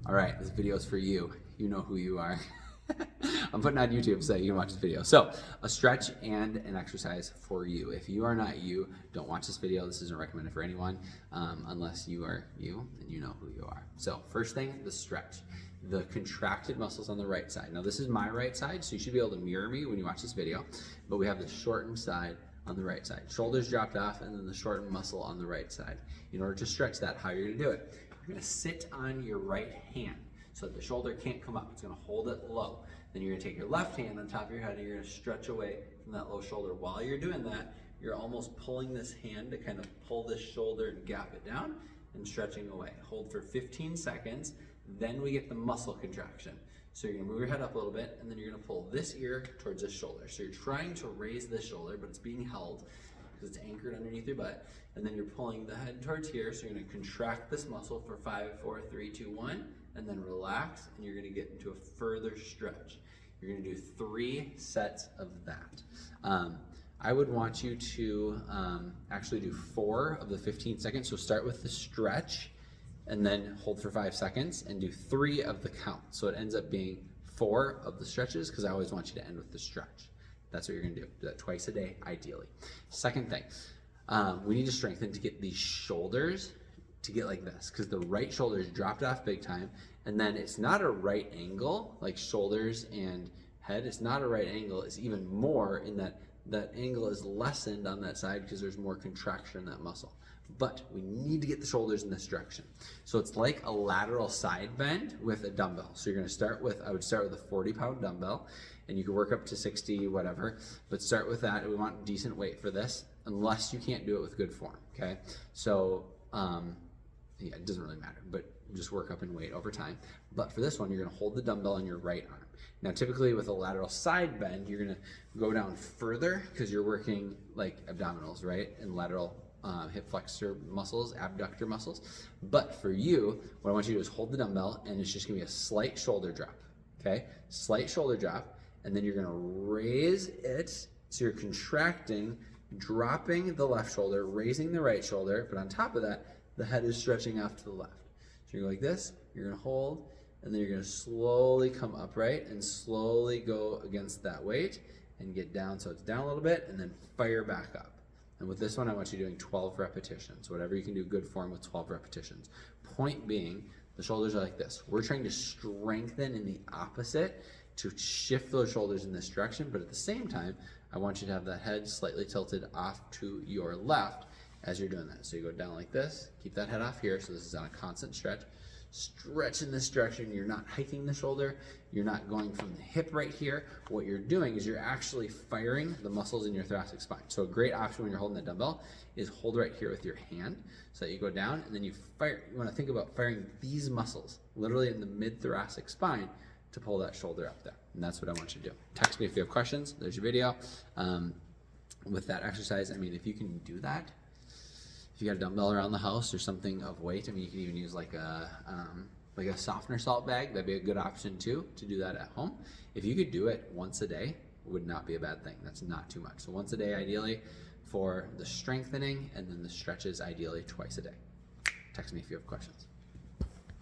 All right, this video is for you. You know who you are. I'm putting on YouTube so you can watch this video. So, a stretch and an exercise for you. If you are not you, don't watch this video. This isn't recommended for anyone unless you are you and you know who you are. So, first thing, the stretch. The contracted muscles on the right side. Now, this is my right side, so you should be able to mirror me when you watch this video, but we have the shortened side on the right side. Shoulders dropped off, and then the shortened muscle on the right side. In order to stretch that, how you're gonna do it? You're gonna sit on your right hand so that the shoulder can't come up. It's gonna hold it low. Then you're gonna take your left hand on top of your head and you're gonna stretch away from that low shoulder. While you're doing that, you're almost pulling this hand to kind of pull this shoulder and gap it down and stretching away. Hold for 15 seconds, then we get the muscle contraction. So you're gonna move your head up a little bit and then you're gonna pull this ear towards this shoulder. So you're trying to raise this shoulder, but it's being held because it's anchored underneath your butt. And then you're pulling the head towards here. So you're gonna contract this muscle for 5, 4, 3, 2, 1, and then relax, and you're gonna get into a further stretch. You're gonna do 3 sets of that. I would want you to actually do 4 of the 15 seconds. So start with the stretch and then hold for 5 seconds and do 3 of the count. So it ends up being 4 of the stretches because I always want you to end with the stretch. That's what you're gonna do. Do that twice a day, ideally. Second thing, we need to strengthen to get these shoulders to get like this because the right shoulder is dropped off big time, and then it's not a right angle like shoulders and head. It's not a right angle. It's even more in that that angle is lessened on that side because there's more contraction in that muscle. But we need to get the shoulders in this direction. So it's like a lateral side bend with a dumbbell. So you're gonna start with, I would start with a 40-pound dumbbell, and you can work up to 60, whatever, but start with that. We want decent weight for this, unless you can't do it with good form, okay? So, yeah, it doesn't really matter, but just work up in weight over time. But for this one, you're gonna hold the dumbbell in your right arm. Now, typically with a lateral side bend, you're gonna go down further because you're working like abdominals, right? And lateral hip flexor muscles, abductor muscles. But for you, what I want you to do is hold the dumbbell and it's just gonna be a slight shoulder drop, okay? Slight shoulder drop, and then you're gonna raise it, so you're contracting, dropping the left shoulder, raising the right shoulder, but on top of that, the head is stretching off to the left. So you're going like this, you're gonna hold, and then you're gonna slowly come upright and slowly go against that weight and get down so it's down a little bit, and then fire back up. And with this one, I want you doing 12 repetitions. Whatever you can do good form with 12 repetitions. Point being, the shoulders are like this. We're trying to strengthen in the opposite to shift those shoulders in this direction, but at the same time, I want you to have that head slightly tilted off to your left as you're doing that. So you go down like this, keep that head off here, so this is on a constant stretch. Stretch in this direction, you're not hiking the shoulder, you're not going from the hip right here. What you're doing is you're actually firing the muscles in your thoracic spine. So a great option when you're holding the dumbbell is hold right here with your hand so that you go down and then you fire. You wanna think about firing these muscles, literally in the mid-thoracic spine, to pull that shoulder up there. And that's what I want you to do. Text me if you have questions, there's your video. With that exercise, I mean, if you can do that, if you got a dumbbell around the house or something of weight, I mean, you can even use like a softener salt bag. That'd be a good option too, to do that at home. If you could do it once a day, would not be a bad thing. That's not too much. So once a day, ideally, for the strengthening, and then the stretches, ideally twice a day. Text me if you have questions.